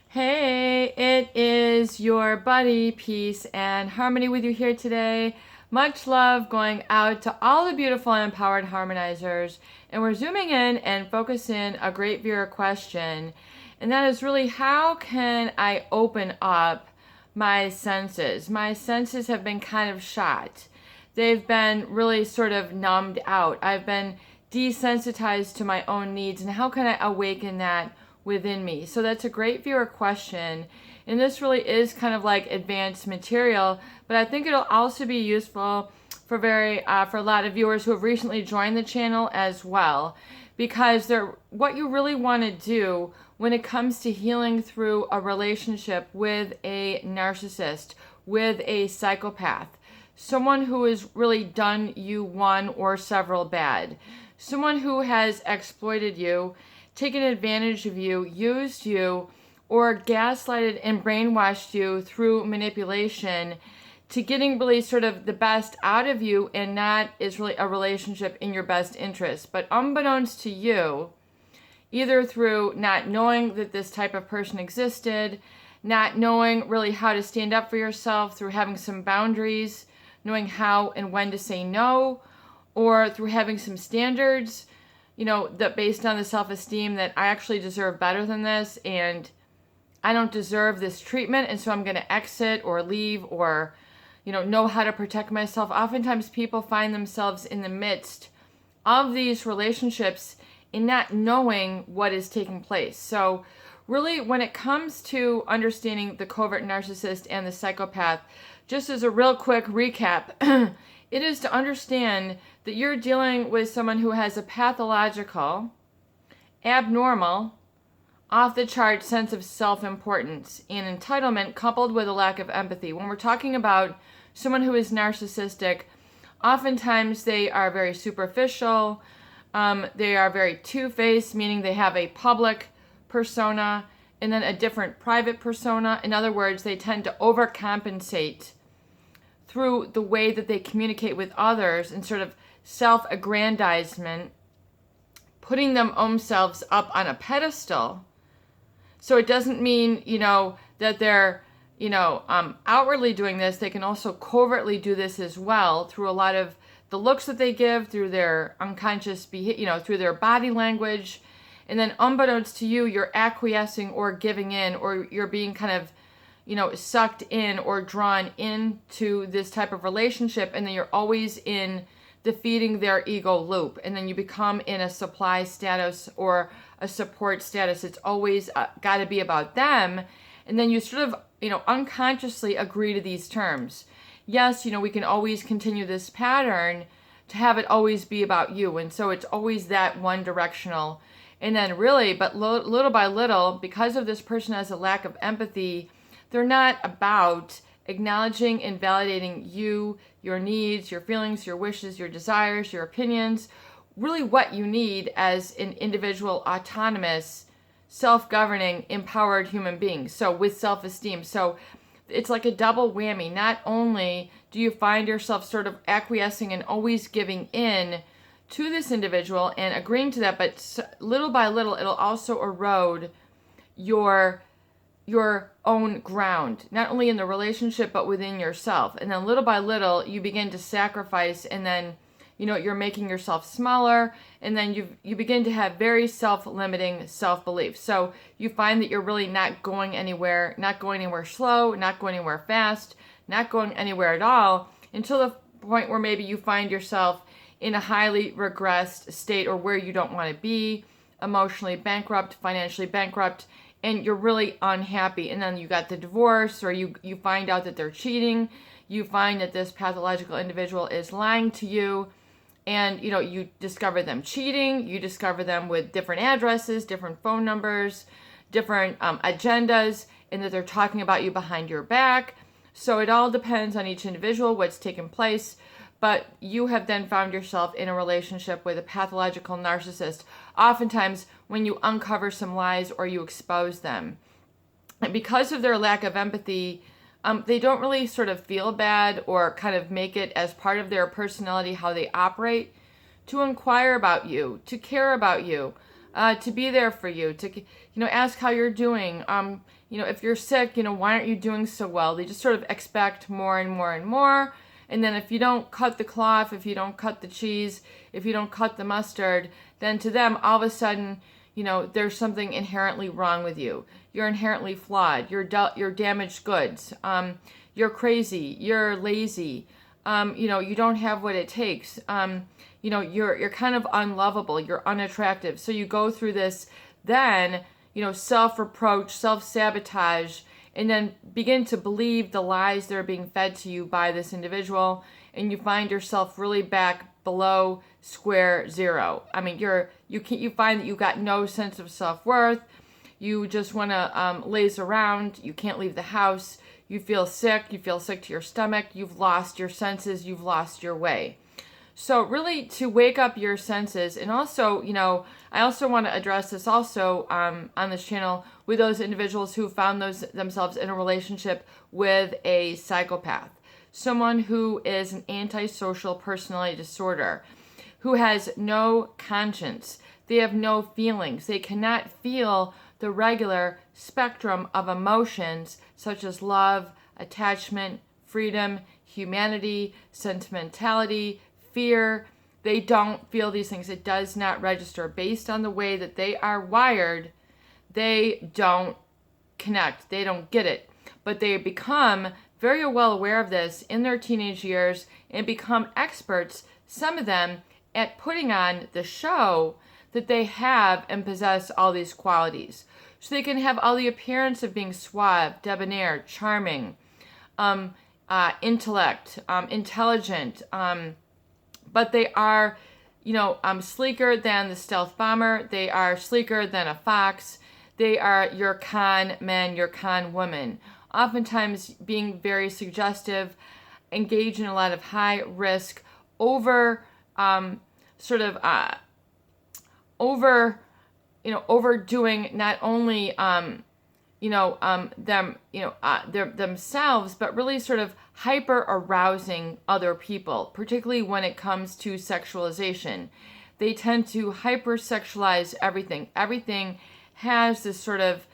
Hey, it is your buddy, Peace and Harmony with you here today. Much love going out to all the beautiful and empowered harmonizers. And we're zooming in and focusing a great viewer question. And that is really, how can I open up my senses? My senses have been kind of shot. They've been really sort of numbed out. I've been desensitized to my own needs. And how can I awaken that within me? So that's a great viewer question, and this really is kind of like advanced material, but I think it'll also be useful for for a lot of viewers who have recently joined the channel as well, because what you really want to do when it comes to healing through a relationship with a narcissist, with a psychopath, someone who has really done you one or several bad, someone who has exploited you, taken advantage of you, used you, or gaslighted and brainwashed you through manipulation to getting really sort of the best out of you, and not is really a relationship in your best interest. But unbeknownst to you, either through not knowing that this type of person existed, not knowing really how to stand up for yourself, through having some boundaries, knowing how and when to say no, or through having some standards, that based on the self-esteem that I actually deserve better than this, and I don't deserve this treatment, and so I'm going to exit or leave, or, know how to protect myself. Oftentimes people find themselves in the midst of these relationships in not knowing what is taking place. So really, when it comes to understanding the covert narcissist and the psychopath, just as a real quick recap, it is to understand that you're dealing with someone who has a pathological, abnormal, off-the-chart sense of self-importance and entitlement, coupled with a lack of empathy. When we're talking about someone who is narcissistic, oftentimes they are very superficial, they are very two-faced, meaning they have a public persona and then a different private persona. In other words, they tend to overcompensate through the way that they communicate with others, and sort of self-aggrandizement, putting themselves up on a pedestal. So it doesn't mean, that they're, outwardly doing this. They can also covertly do this as well through a lot of the looks that they give, through their unconscious behavior, through their body language. And then unbeknownst to you, you're acquiescing or giving in, or you're being kind of sucked in or drawn into this type of relationship, and then you're always in the feeding their ego loop, and then you become in a supply status or a support status. It's always got to be about them, and then you sort of unconsciously agree to these terms. Yes, we can always continue this pattern to have it always be about you, and so it's always that one directional. And then really, but little by little, because of this person has a lack of empathy, they're not about acknowledging and validating you, your needs, your feelings, your wishes, your desires, your opinions, really what you need as an individual, autonomous, self-governing, empowered human being. So with self-esteem. So it's like a double whammy. Not only do you find yourself sort of acquiescing and always giving in to this individual and agreeing to that, but little by little, it'll also erode your own ground, not only in the relationship, but within yourself. And then little by little, you begin to sacrifice, and then, you're making yourself smaller, and then you begin to have very self-limiting self-belief. So you find that you're really not going anywhere slow, not going anywhere fast, not going anywhere at all, until the point where maybe you find yourself in a highly regressed state, or where you don't want to be, emotionally bankrupt, financially bankrupt, and you're really unhappy. And then you got the divorce, or you find out that they're cheating. You find that this pathological individual is lying to you, and you discover them cheating. You discover them with different addresses, different phone numbers, different agendas, and that they're talking about you behind your back. So it all depends on each individual, what's taken place. But you have then found yourself in a relationship with a pathological narcissist, oftentimes when you uncover some lies or you expose them. And because of their lack of empathy, they don't really sort of feel bad or kind of make it as part of their personality how they operate to inquire about you, to care about you, to be there for you, to, ask how you're doing. If you're sick, why aren't you doing so well? They just sort of expect more and more and more. And then if you don't cut the cloth, if you don't cut the cheese, if you don't cut the mustard, then to them, all of a sudden, there's something inherently wrong with you. You're inherently flawed. You're damaged goods. You're crazy. You're lazy. You don't have what it takes. You're kind of unlovable. You're unattractive. So you go through this, then, self-reproach, self-sabotage, and then begin to believe the lies that are being fed to you by this individual, and you find yourself really back below square zero. I mean, you find that you've got no sense of self-worth. You just want to laze around. You can't leave the house. You feel sick. You feel sick to your stomach. You've lost your senses. You've lost your way. So really, to wake up your senses, and also, I also want to address this also on this channel with those individuals who found themselves in a relationship with a psychopath, someone who is an antisocial personality disorder, who has no conscience. They have no feelings. They cannot feel the regular spectrum of emotions such as love, attachment, freedom, humanity, sentimentality, fear. They don't feel these things. It does not register. Based on the way that they are wired, they don't connect. They don't get it. But they become very well aware of this in their teenage years and become experts, some of them, at putting on the show that they have and possess all these qualities. So they can have all the appearance of being suave, debonair, charming, intellect, intelligent, but they are, sleeker than the stealth bomber. They are sleeker than a fox. They are your con man, your con woman. Oftentimes being very suggestive, engage in a lot of high risk, overdoing not only themselves, but really sort of hyper arousing other people, particularly when it comes to sexualization. They tend to hypersexualize everything. Everything has this sort of,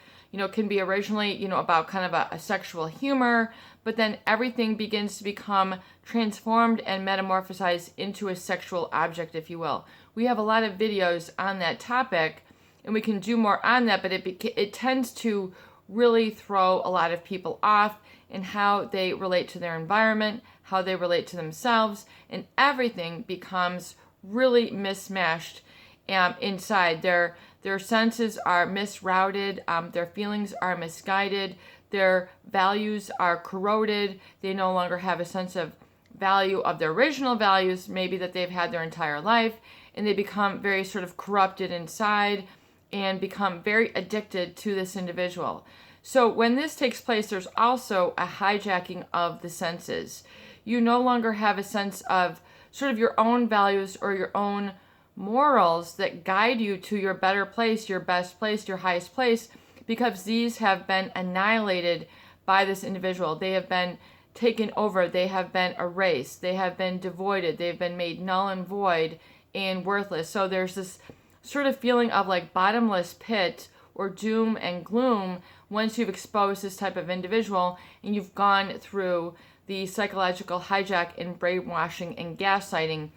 can be originally, about kind of a sexual humor, but then everything begins to become transformed and metamorphosized into a sexual object, if you will. We have a lot of videos on that topic, and we can do more on that, but it tends to really throw a lot of people off in how they relate to their environment, how they relate to themselves, and everything becomes really mismatched inside. Their senses are misrouted, their feelings are misguided, their values are corroded. They no longer have a sense of value of their original values, maybe that they've had their entire life, and they become very sort of corrupted inside and become very addicted to this individual. So when this takes place, there's also a hijacking of the senses. You no longer have a sense of sort of your own values or your own morals that guide you to your better place, your best place, your highest place, because these have been annihilated by this individual. They have been taken over. They have been erased. They have been devoided. They've been made null and void and worthless. So there's this sort of feeling of like bottomless pit or doom and gloom once you've exposed this type of individual and you've gone through the psychological hijack and brainwashing and gaslighting.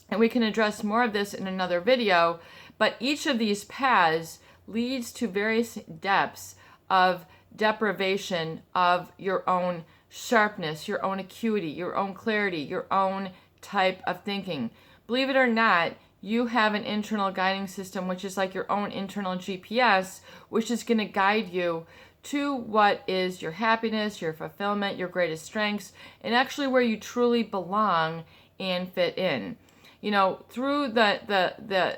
And we can address more of this in another video, but each of these paths leads to various depths of deprivation of your own sharpness, your own acuity, your own clarity, your own type of thinking. Believe it or not, you have an internal guiding system, which is like your own internal GPS, which is going to guide you to what is your happiness, your fulfillment, your greatest strengths, and actually where you truly belong and fit in. Through the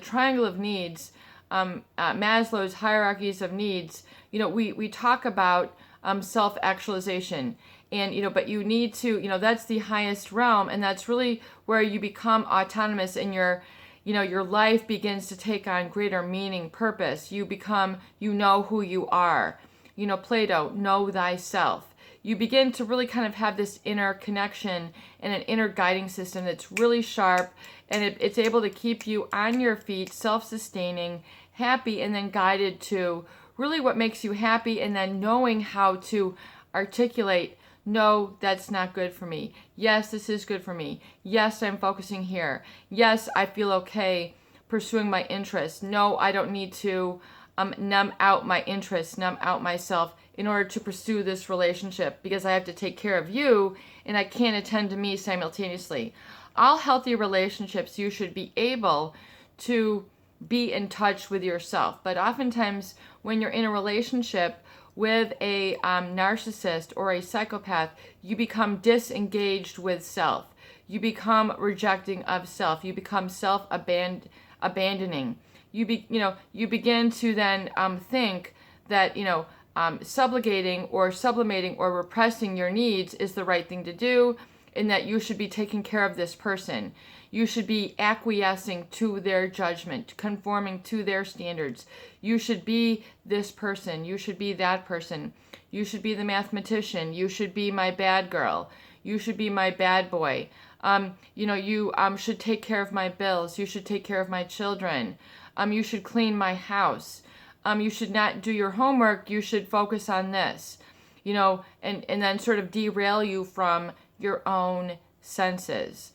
triangle of needs, Maslow's hierarchies of needs, we talk about self-actualization. And, but you need to, that's the highest realm, and that's really where you become autonomous and your life begins to take on greater meaning, purpose. You become, who you are. Plato, know thyself. you begin to really kind of have this inner connection and an inner guiding system that's really sharp, and it's able to keep you on your feet, self-sustaining, happy, and then guided to really what makes you happy, and then knowing how to articulate, no, that's not good for me. Yes, this is good for me. Yes, I'm focusing here. Yes, I feel okay pursuing my interests. No, I don't need to numb out my interests, numb out myself in order to pursue this relationship, because I have to take care of you and I can't attend to me simultaneously. All healthy relationships, you should be able to be in touch with yourself. But oftentimes when you're in a relationship with a narcissist or a psychopath, you become disengaged with self. You become rejecting of self. You become self-abandoning. You begin to then think that, subjugating or sublimating or repressing your needs is the right thing to do, and that you should be taking care of this person. You should be acquiescing to their judgment, conforming to their standards. You should be this person. You should be that person. You should be the mathematician. You should be my bad girl. You should be my bad boy. You should take care of my bills. You should take care of my children. You should clean my house. You should not do your homework. You should focus on this, and then sort of derail you from your own senses.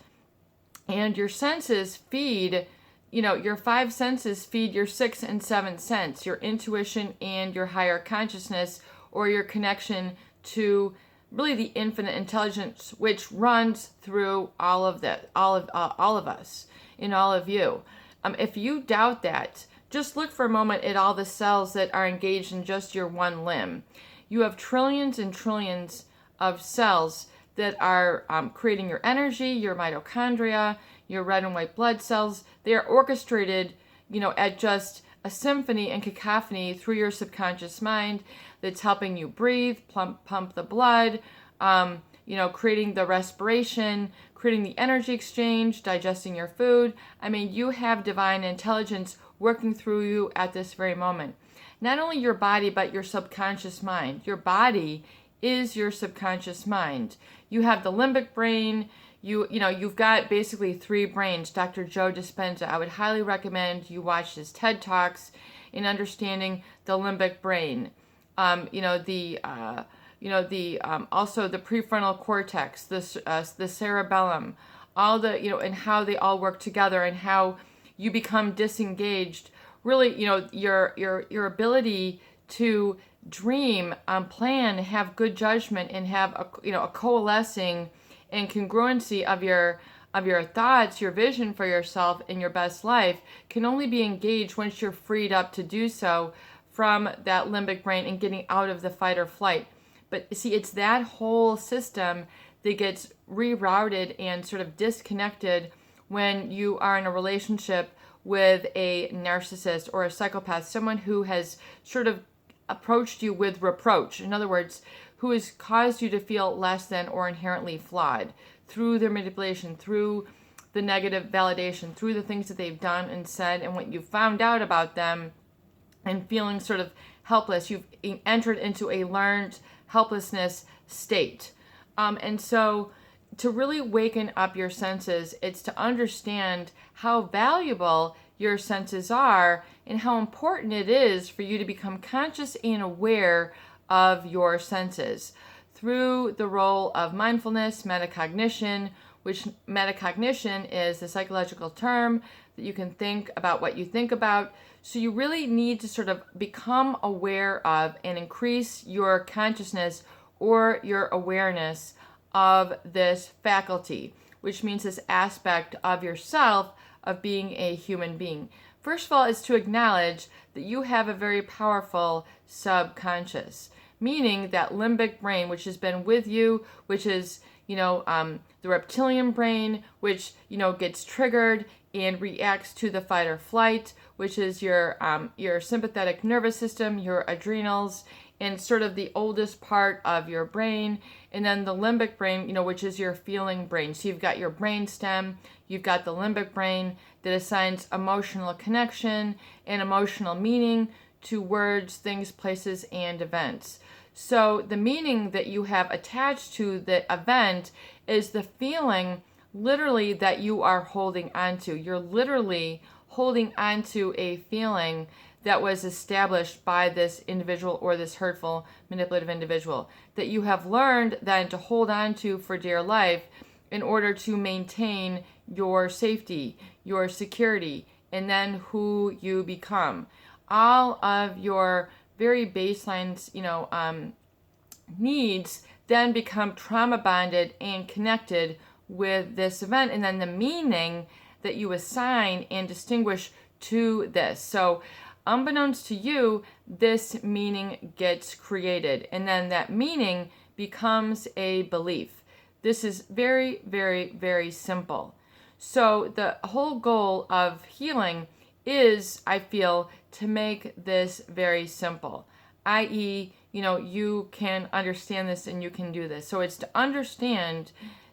And your senses feed, your five senses feed your sixth and seventh sense, your intuition and your higher consciousness, or your connection to really the infinite intelligence, which runs through all of us, in all of you. If you doubt that, just look for a moment at all the cells that are engaged in just your one limb. You have trillions and trillions of cells that are creating your energy, your mitochondria, your red and white blood cells. They are orchestrated, at just a symphony and cacophony through your subconscious mind that's helping you breathe, pump the blood, creating the respiration, creating the energy exchange, digesting your food. You have divine intelligence working through you at this very moment. Not only your body, but your subconscious mind. Your body is your subconscious mind. You have the limbic brain. You've got basically three brains. Dr. Joe Dispenza, I would highly recommend you watch his TED Talks in understanding the limbic brain. Also the prefrontal cortex, the cerebellum, all the, and how they all work together, and how you become disengaged. Really, your ability to dream, plan, have good judgment, and have a coalescing and congruency of your thoughts, your vision for yourself and your best life can only be engaged once you're freed up to do so from that limbic brain and getting out of the fight or flight. But see, it's that whole system that gets rerouted and sort of disconnected when you are in a relationship with a narcissist or a psychopath, someone who has sort of approached you with reproach. In other words, who has caused you to feel less than or inherently flawed through their manipulation, through the negative validation, through the things that they've done and said and what you found out about them, and feeling sort of helpless. You've entered into a learned helplessness state. And so to really waken up your senses, it's to understand how valuable your senses are and how important it is for you to become conscious and aware of your senses through the role of mindfulness, metacognition, which metacognition is the psychological term that you can think about what you think about. So you really need to sort of become aware of and increase your consciousness or your awareness of this faculty, which means this aspect of yourself of being a human being. First of all, is to acknowledge that you have a very powerful subconscious, meaning that limbic brain, which has been with you, which is, the reptilian brain, which, gets triggered and reacts to the fight or flight, which is your sympathetic nervous system, your adrenals, and sort of the oldest part of your brain. And then the limbic brain, which is your feeling brain. So you've got your brain stem, you've got the limbic brain that assigns emotional connection and emotional meaning to words, things, places, and events. So the meaning that you have attached to the event is the feeling literally that you are holding onto. You're literally holding onto a feeling that was established by this individual or this hurtful, manipulative individual that you have learned then to hold on to for dear life in order to maintain your safety, your security, and then who you become. All of your very baseline, needs then become trauma bonded and connected with this event, and then the meaning that you assign and distinguish to this. So unbeknownst to you, this meaning gets created, and then that meaning becomes a belief. This is very, very, very simple. So the whole goal of healing is, I feel, to make this very simple, i.e., you can understand this and you can do this. So it's to understand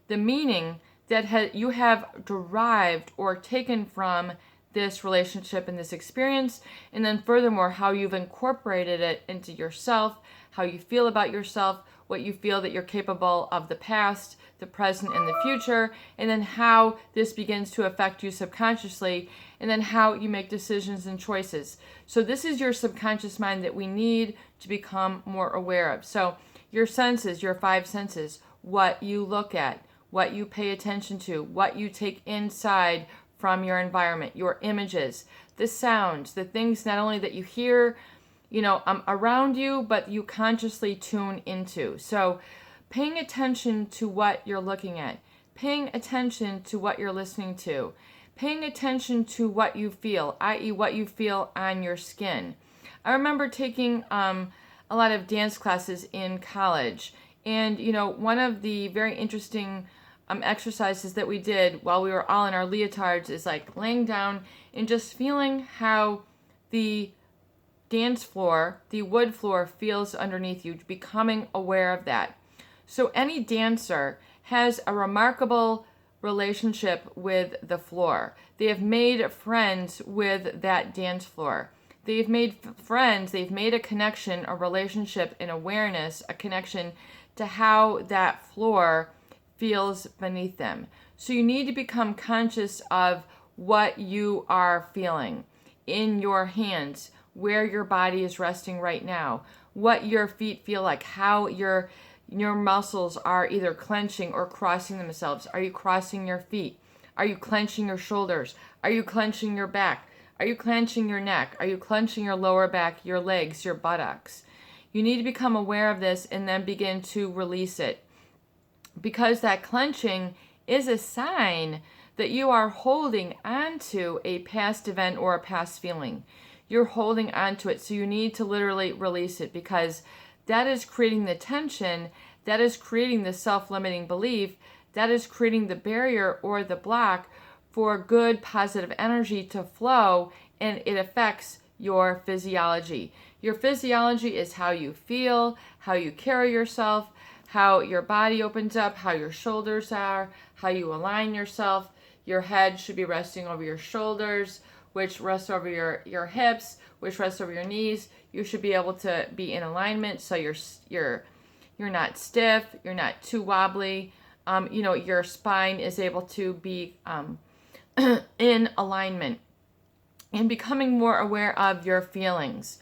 the meaning that you have derived or taken from this relationship and this experience, and then furthermore, how you've incorporated it into yourself, how you feel about yourself, what you feel that you're capable of the past, the present, and the future, and then how this begins to affect you subconsciously, and then how you make decisions and choices. So this is your subconscious mind that we need to become more aware of. So your senses, your 5 senses, what you look at, what you pay attention to, what you take inside from your environment, your images, the sounds, the things not only that you hear, around you, but you consciously tune into. So paying attention to what you're looking at, paying attention to what you're listening to, paying attention to what you feel, i.e. what you feel on your skin. I remember taking a lot of dance classes in college, and one of the very interesting exercises that we did while we were all in our leotards is like laying down and just feeling how the dance floor, the wood floor, feels underneath you, becoming aware of that. So any dancer has a remarkable relationship with the floor. They have made friends with that dance floor. They've made friends, they've made a connection, a relationship, an awareness, a connection to how that floor feels beneath them. So you need to become conscious of what you are feeling in your hands, where your body is resting right now, what your feet feel like, how your muscles are either clenching or crossing themselves. Are you crossing your feet? Are you clenching your shoulders? Are you clenching your back? Are you clenching your neck? Are you clenching your lower back, your legs, your buttocks? You need to become aware of this and then begin to release it, because that clenching is a sign that you are holding onto a past event or a past feeling. You're holding onto it, so you need to literally release it, because that is creating the tension, that is creating the self-limiting belief, that is creating the barrier or the block for good positive energy to flow, and it affects your physiology. Your physiology is how you feel, how you carry yourself, how your body opens up, how your shoulders are, how you align yourself. Your head should be resting over your shoulders, which rests over your hips, which rests over your knees. You should be able to be in alignment, so you're not stiff, you're not too wobbly. Your spine is able to be in alignment, and becoming more aware of your feelings,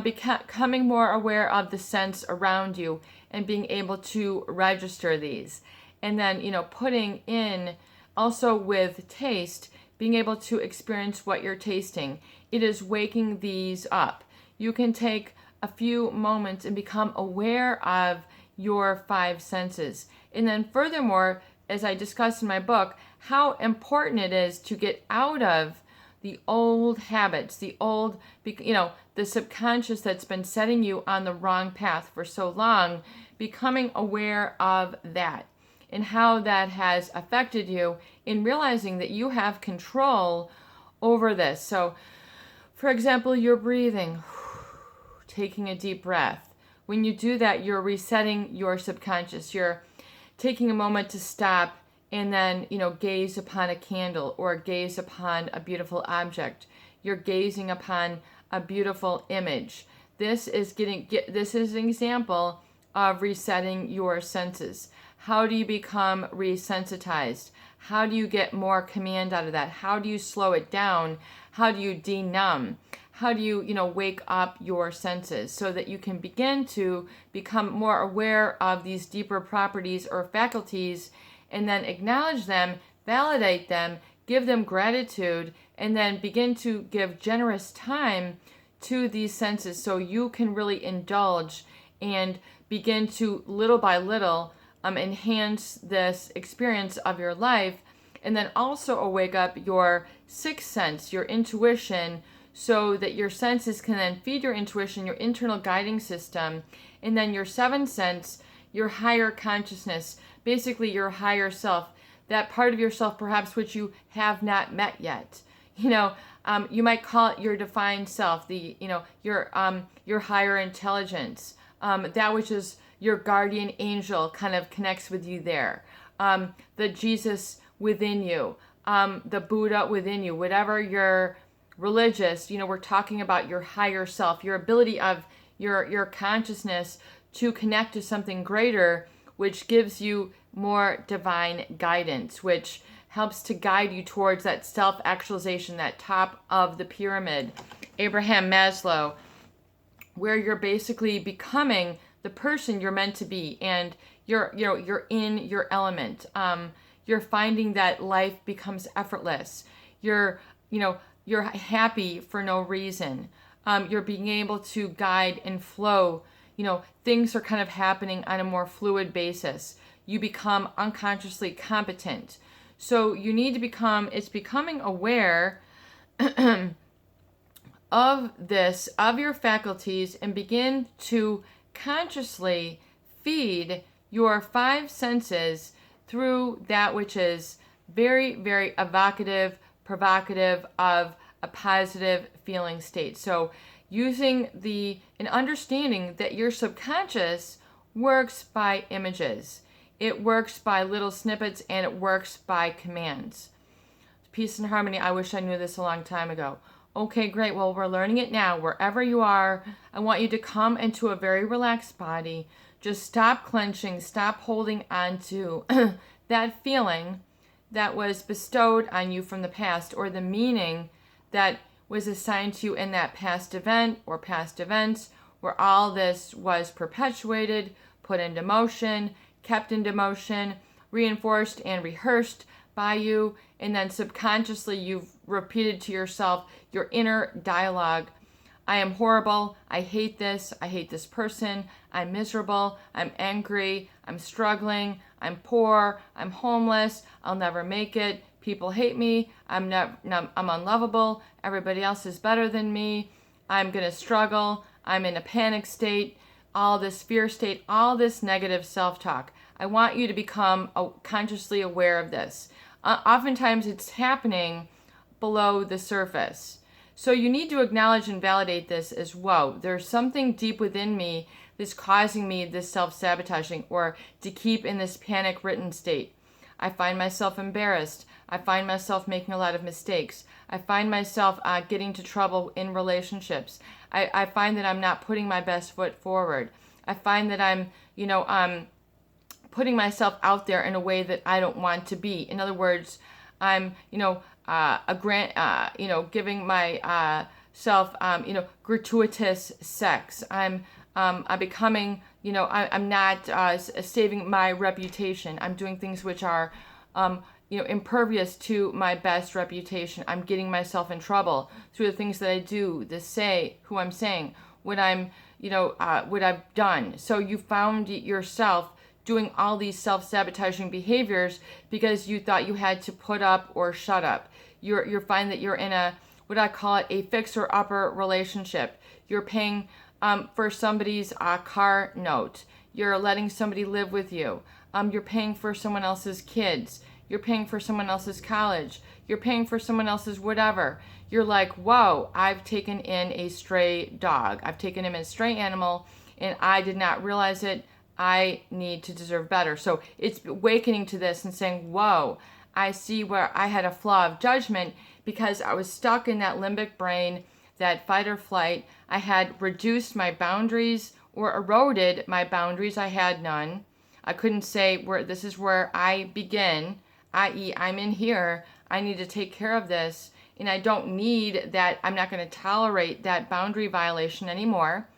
becoming more aware of the sense around you, and being able to register these. And then, putting in also with taste, being able to experience what you're tasting. It is waking these up. You can take a few moments and become aware of your 5 senses. And then furthermore, as I discussed in my book, how important it is to get out of the old habits, the subconscious that's been setting you on the wrong path for so long, becoming aware of that and how that has affected you, in realizing that you have control over this. So, for example, you're breathing, taking a deep breath. When you do that, you're resetting your subconscious. You're taking a moment to stop and then, gaze upon a candle or gaze upon a beautiful object. You're gazing upon a beautiful image. this is an example of resetting your senses. How do you become resensitized? How do you get more command out of that? How do you slow it down? How do you denumb? How do you, wake up your senses so that you can begin to become more aware of these deeper properties or faculties, and then acknowledge them, validate them, give them gratitude, and then begin to give generous time to these senses so you can really indulge and begin to, little by little, enhance this experience of your life, and then also wake up your sixth sense, your intuition, so that your senses can then feed your intuition, your internal guiding system, and then your seventh sense, your higher consciousness, basically your higher self, that part of yourself perhaps which you have not met yet. You might call it your defined self, your higher intelligence, that which is your guardian angel kind of connects with you there. The Jesus within you, the Buddha within you, whatever your religious, we're talking about your higher self, your ability of your consciousness to connect to something greater, which gives you more divine guidance, which helps to guide you towards that self-actualization, that top of the pyramid, Abraham Maslow, where you're basically becoming the person you're meant to be, and you're in your element. You're finding that life becomes effortless. You're happy for no reason. You're being able to guide and flow. Things are kind of happening on a more fluid basis. You become unconsciously competent. So you need to becoming aware of this, of your faculties, and begin to consciously feed your five senses through that which is very, very evocative, provocative of a positive feeling state. So using and understanding that your subconscious works by images. It works by little snippets, and it works by commands. Peace and harmony. I wish I knew this a long time ago. Okay, great. Well, we're learning it now. Wherever you are, I want you to come into a very relaxed body. Just stop clenching, stop holding on to that feeling that was bestowed on you from the past, or the meaning that was assigned to you in that past event or past events, where all this was perpetuated, put into motion, kept into motion, reinforced and rehearsed by you, and then subconsciously you've repeated to yourself your inner dialogue. I am horrible. I hate this person. I'm miserable. I'm angry. I'm struggling. I'm poor. I'm homeless. I'll never make it. People hate me. I'm unlovable. Everybody else is better than me. I'm going to struggle. I'm in a panic state. All this fear state, all this negative self-talk. I want you to become consciously aware of this. Oftentimes it's happening below the surface. So you need to acknowledge and validate this as, whoa, there's something deep within me that's causing me this self-sabotaging, or to keep in this panic-ridden state. I find myself embarrassed. I find myself making a lot of mistakes. I find myself getting into trouble in relationships. I find that I'm not putting my best foot forward. I find that I'm putting myself out there in a way that I don't want to be. In other words, I'm, giving my self, gratuitous sex. I'm becoming, I'm not saving my reputation. I'm doing things which are, impervious to my best reputation. I'm getting myself in trouble through the things that I do, who I'm saying, what I'm, what I've done. So you found yourself doing all these self-sabotaging behaviors because you thought you had to put up or shut up. You find that you're in what I call it, a fixer-upper relationship. You're paying for somebody's car note. You're letting somebody live with you. You're paying for someone else's kids. You're paying for someone else's college. You're paying for someone else's whatever. You're like, whoa, I've taken in a stray dog. I've taken in a stray animal, and I did not realize it. I need to deserve better. So it's awakening to this and saying, whoa, I see where I had a flaw of judgment because I was stuck in that limbic brain, that fight or flight. I had reduced my boundaries or eroded my boundaries. I had none. I couldn't say this is where I begin, i.e. I'm in here. I need to take care of this, and I don't need that. I'm not going to tolerate that boundary violation anymore.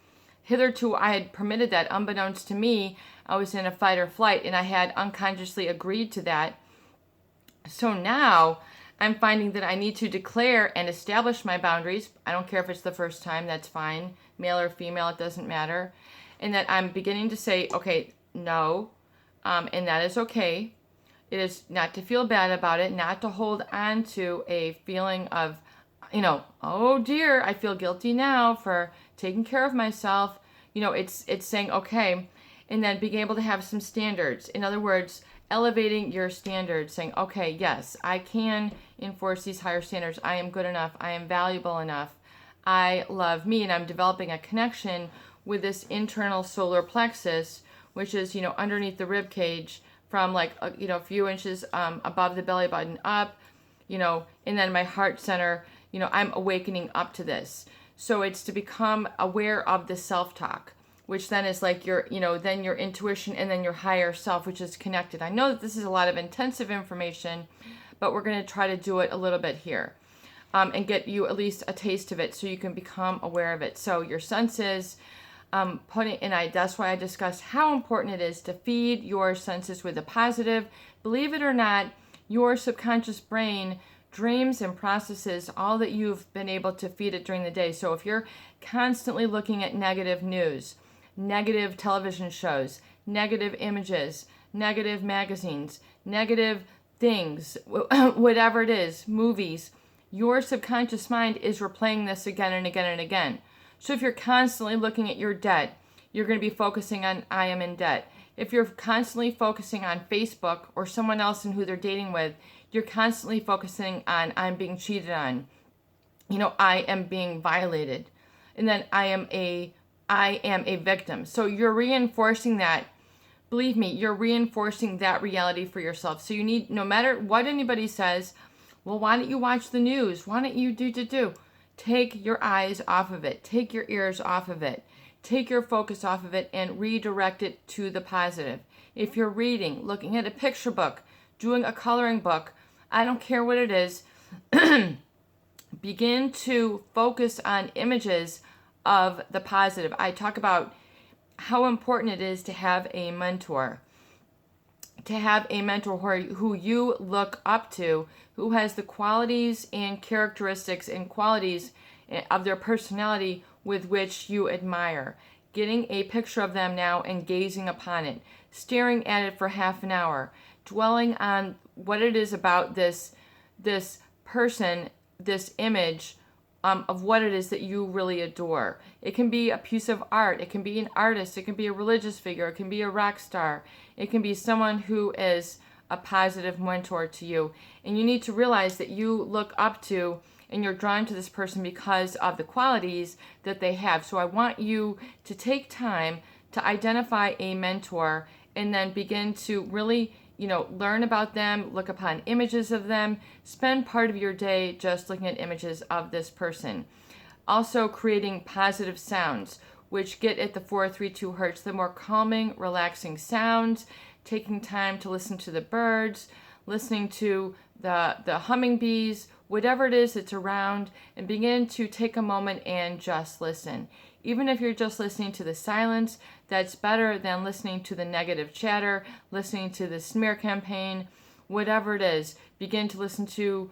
Hitherto, I had permitted that. Unbeknownst to me, I was in a fight or flight, and I had unconsciously agreed to that. So now I'm finding that I need to declare and establish my boundaries. I don't care if it's the first time, that's fine. Male or female, it doesn't matter. And that I'm beginning to say, okay, no, and that is okay. It is not to feel bad about it, not to hold on to a feeling of, oh dear, I feel guilty now for taking care of myself. It's saying, okay, and then being able to have some standards. In other words, elevating your standards, saying, okay, yes, I can enforce these higher standards. I am good enough. I am valuable enough. I love me, and I'm developing a connection with this internal solar plexus, which is, underneath the rib cage from a few inches above the belly button up, and then my heart center, I'm awakening up to this. So it's to become aware of the self-talk, which then is like then your intuition and then your higher self, which is connected. I know that this is a lot of intensive information, but we're going to try to do it a little bit here and get you at least a taste of it so you can become aware of it. So your senses, that's why I discussed how important it is to feed your senses with a positive. Believe it or not, your subconscious brain dreams and processes all that you've been able to feed it during the day. So if you're constantly looking at negative news, negative television shows, negative images, negative magazines, negative things, whatever it is, movies, your subconscious mind is replaying this again and again and again. So if you're constantly looking at your debt, you're going to be focusing on I am in debt. If you're constantly focusing on Facebook or someone else and who they're dating with, you're constantly focusing on I'm being cheated on. I am being violated. And then I am a victim. So you're reinforcing that. Believe me, you're reinforcing that reality for yourself. So you need, no matter what anybody says, well, why don't you watch the news? Why don't you do? Take your eyes off of it. Take your ears off of it. Take your focus off of it and redirect it to the positive. If you're reading, looking at a picture book, doing a coloring book, I don't care what it is, begin to focus on images of the positive. I talk about how important it is to have a mentor. To have a mentor who you look up to, who has the qualities and characteristics and qualities of their personality with which you admire. Getting a picture of them now and gazing upon it, staring at it for half an hour, dwelling on what it is about this person, this image of what it is that you really adore. It can be a piece of art. It can be an artist. It can be a religious figure. It can be a rock star. It can be someone who is a positive mentor to you. And you need to realize that you look up to and you're drawn to this person because of the qualities that they have. So I want you to take time to identify a mentor and then begin to really learn about them, look upon images of them, spend part of your day just looking at images of this person. Also creating positive sounds, which get at the 432 hertz, the more calming, relaxing sounds, taking time to listen to the birds, listening to the hummingbees, whatever it is that's around, and begin to take a moment and just listen. Even if you're just listening to the silence, that's better than listening to the negative chatter, listening to the smear campaign, whatever it is. Begin to listen to,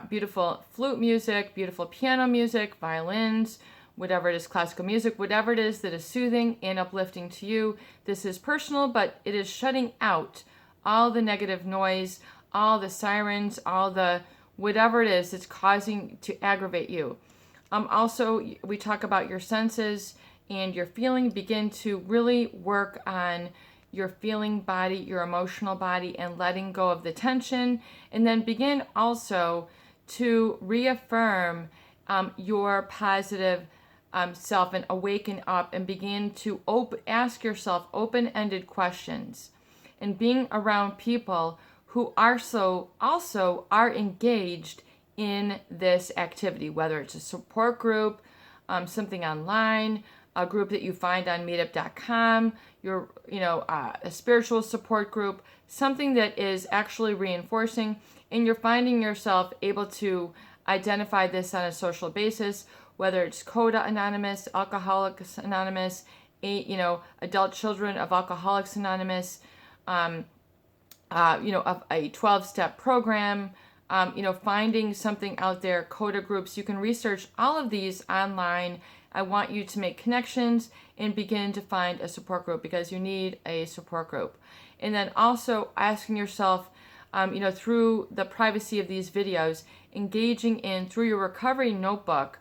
beautiful flute music, beautiful piano music, violins, whatever it is, classical music, whatever it is that is soothing and uplifting to you. This is personal, but it is shutting out all the negative noise, all the sirens, all the whatever it is that's causing to aggravate you. Also, we talk about your senses and your feeling. Begin to really work on your feeling body, your emotional body, and letting go of the tension. And then begin also to reaffirm your positive self and awaken up and begin to ask yourself open-ended questions. And being around people who also are engaged in this activity, whether it's a support group, something online, a group that you find on meetup.com, a spiritual support group, something that is actually reinforcing, and you're finding yourself able to identify this on a social basis, whether it's Coda Anonymous, Alcoholics Anonymous, Adult Children of Alcoholics Anonymous, a 12-step program, finding something out there, Coda groups. You can research all of these online. I want you to make connections and begin to find a support group, because you need a support group. And then also asking yourself, through the privacy of these videos, engaging in, through your recovery notebook,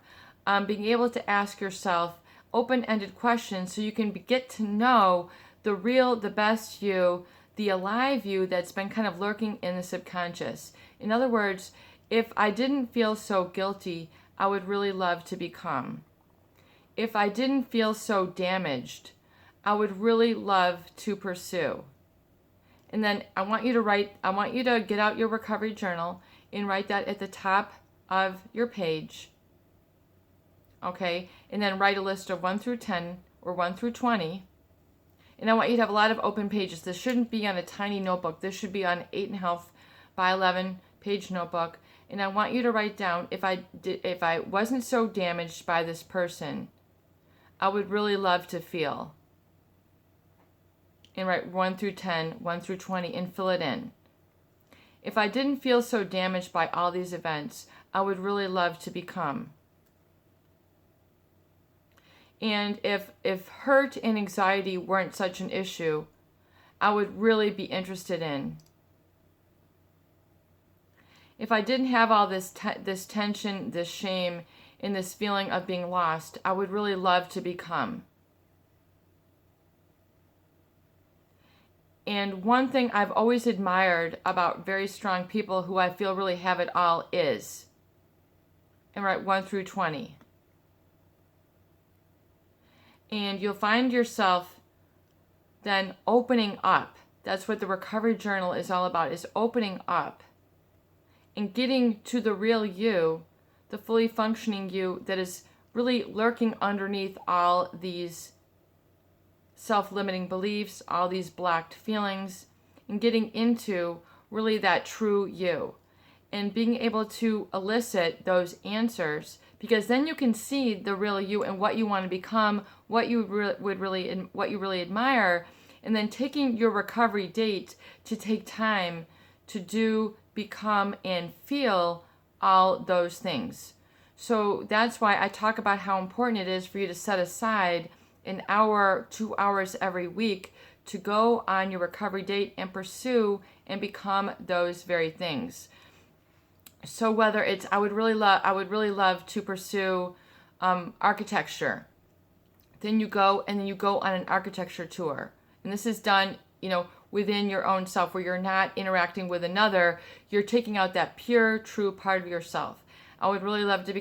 being able to ask yourself open-ended questions so you can get to know the real, the best you, the alive you that's been kind of lurking in the subconscious. In other words, if I didn't feel so guilty, I would really love to become. If I didn't feel so damaged, I would really love to pursue. And then I want you to get out your recovery journal and write that at the top of your page. Okay? And then write a list of 1 through 10 or 1 through 20. And I want you to have a lot of open pages. This shouldn't be on a tiny notebook. This should be on 8.5 by 11 page notebook. And I want you to write down, if I wasn't so damaged by this person, I would really love to feel. And write 1 through 10, 1 through 20, and fill it in. If I didn't feel so damaged by all these events, I would really love to become. And if hurt and anxiety weren't such an issue, I would really be interested in. If I didn't have all this tension, this shame, and this feeling of being lost, I would really love to become. And one thing I've always admired about very strong people who I feel really have it all is, and write 1 through 20. And you'll find yourself then opening up. That's what the recovery journal is all about, is opening up and getting to the real you, the fully functioning you that is really lurking underneath all these self-limiting beliefs, all these blocked feelings, and getting into really that true you and being able to elicit those answers, because then you can see the real you and what you want to become, what you really admire, and then taking your recovery date to take time to do, become, and feel all those things. So that's why I talk about how important it is for you to set aside an hour, 2 hours every week to go on your recovery date and pursue and become those very things. So whether it's, I would really love to pursue architecture. Then you go on an architecture tour. And this is done, within your own self, where you're not interacting with another. You're taking out that pure, true part of yourself. I would really love to become